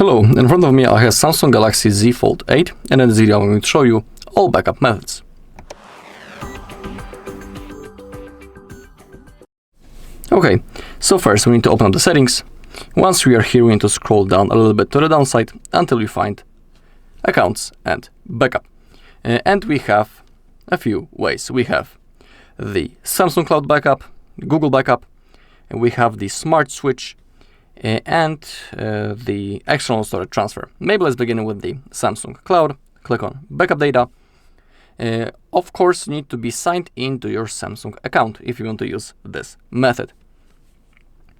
Hello, in front of me I have Samsung Galaxy Z Fold 8, and in this video I'm going to show you all backup methods. Okay, so first we need to open up the settings. Once we are here, we need to scroll down a little bit to the downside until we find Accounts and Backup. And we have a few ways. We have the Samsung Cloud Backup, Google Backup, and we have the Smart Switch, and the external storage transfer. Maybe let's begin with the Samsung Cloud. Click on Backup Data. Of course, you need to be signed into your Samsung account if you want to use this method.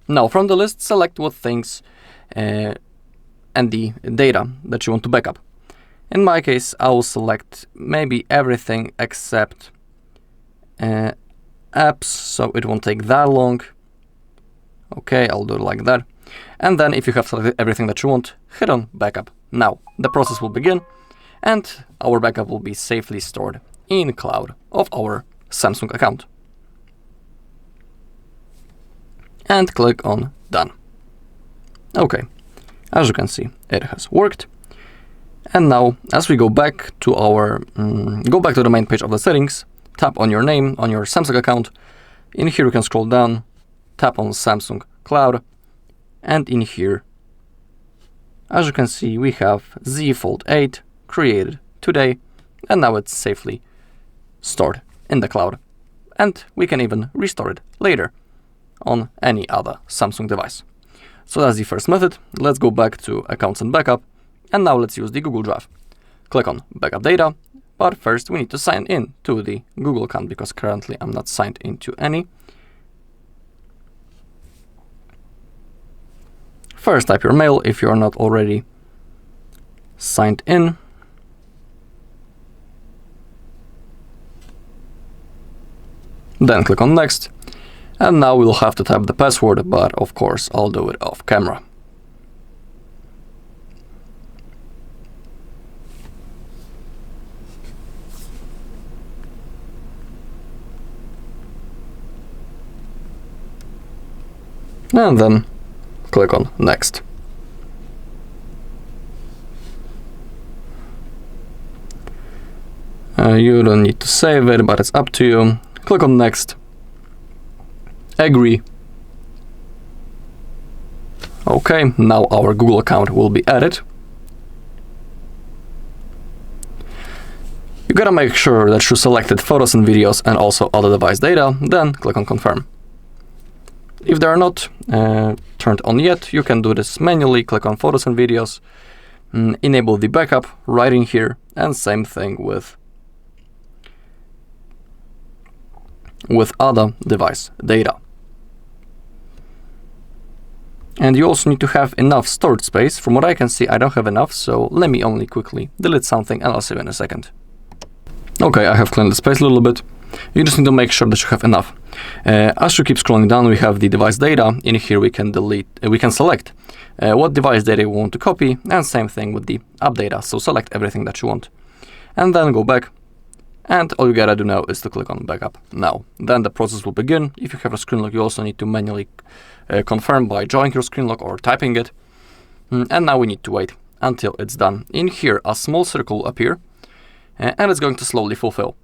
Now, from the list, select what things and the data that you want to backup. In my case, I will select maybe everything except apps, so it won't take that long. Okay, I'll do it like that. And then if you have selected everything that you want, hit on Backup. Now, the process will begin, and our backup will be safely stored in cloud of our Samsung account. And click on Done. Okay, as you can see, it has worked. And now, as we go back to the main page of the settings, tap on your name on your Samsung account. In here, you can scroll down, tap on Samsung Cloud, and in here, as you can see, we have Z Fold 8 created today, and now it's safely stored in the cloud. And we can even restore it later on any other Samsung device. So that's the first method. Let's go back to Accounts and Backup, and now let's use the Google Drive. Click on Backup Data, but first we need to sign in to the Google account because currently I'm not signed into any. First, type your mail if you are not already signed in. Then click on Next. And now we'll have to type the password, but of course I'll do it off camera. And then click on Next. You don't need to save it, but it's up to you. Click on Next. Agree. Okay, now our Google account will be added. You gotta make sure that you selected photos and videos and also other device data, then click on Confirm. If they are not turned on yet, you can do this manually. Click on Photos and Videos, enable the backup right in here, and same thing with other device data. And you also need to have enough storage space. From what I can see, I don't have enough, so let me only quickly delete something and I'll see you in a second. Okay, I have cleaned the space a little bit. You just need to make sure that you have enough. As you keep scrolling down, we have the device data. In here, we can select what device data we want to copy, and same thing with the app data. So select everything that you want, and then go back. And all you gotta do now is to click on Backup now. Then the process will begin. If you have a screen lock, you also need to manually confirm by drawing your screen lock or typing it. And now we need to wait until it's done. In here, a small circle will appear, and it's going to slowly fulfill.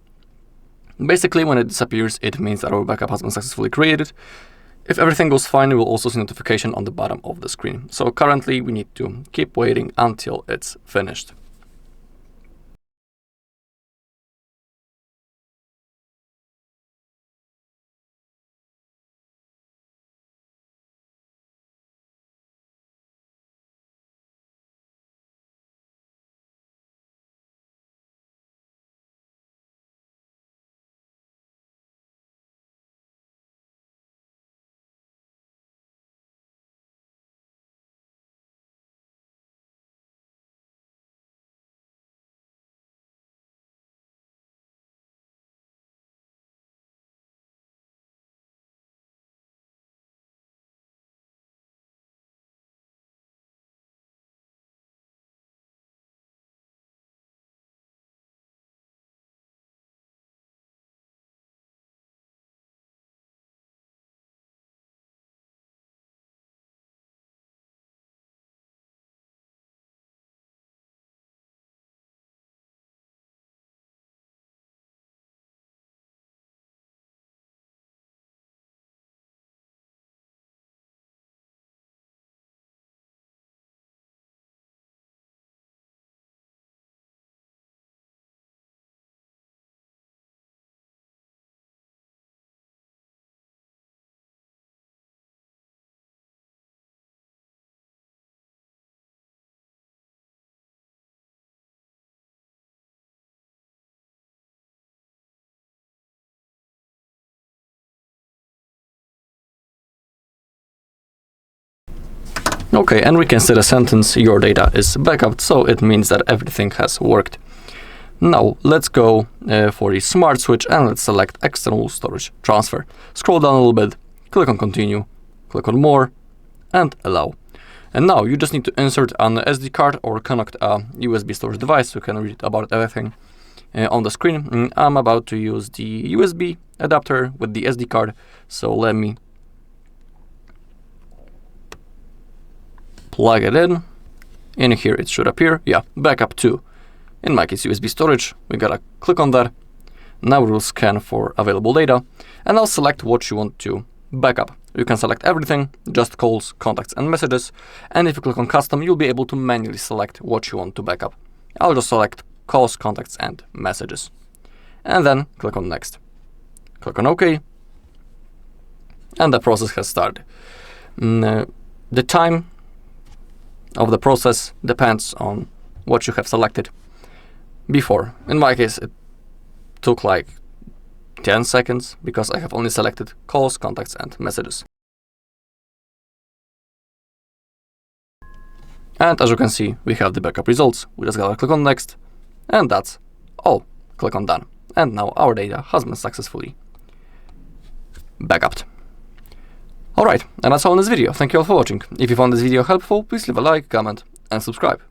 Basically, when it disappears, it means that our backup has been successfully created. If everything goes fine, we will also see notification on the bottom of the screen. So currently, we need to keep waiting until it's finished. Okay, and we can see the sentence, your data is backup, so it means that everything has worked. Now, let's go for the smart switch and let's select external storage transfer. Scroll down a little bit, click on continue, click on more, and allow. And now you just need to insert an SD card or connect a USB storage device. You can read about everything on the screen. I'm about to use the USB adapter with the SD card, so let me plug it in. In here it should appear, yeah, backup to, in my case, USB storage. We gotta click on that. Now we'll scan for available data, and I'll select what you want to backup. You can select everything, just calls, contacts, and messages. And if you click on custom, you'll be able to manually select what you want to backup. I'll just select calls, contacts, and messages. And then click on next. Click on OK. And the process has started. The time of the process depends on what you have selected before. In my case, it took like 10 seconds because I have only selected calls, contacts, and messages. And as you can see, we have the backup results. We just gotta click on next, and that's all. Click on done. And now our data has been successfully backupped. Alright, and that's all in this video. Thank you all for watching. If you found this video helpful, please leave a like, comment, and subscribe.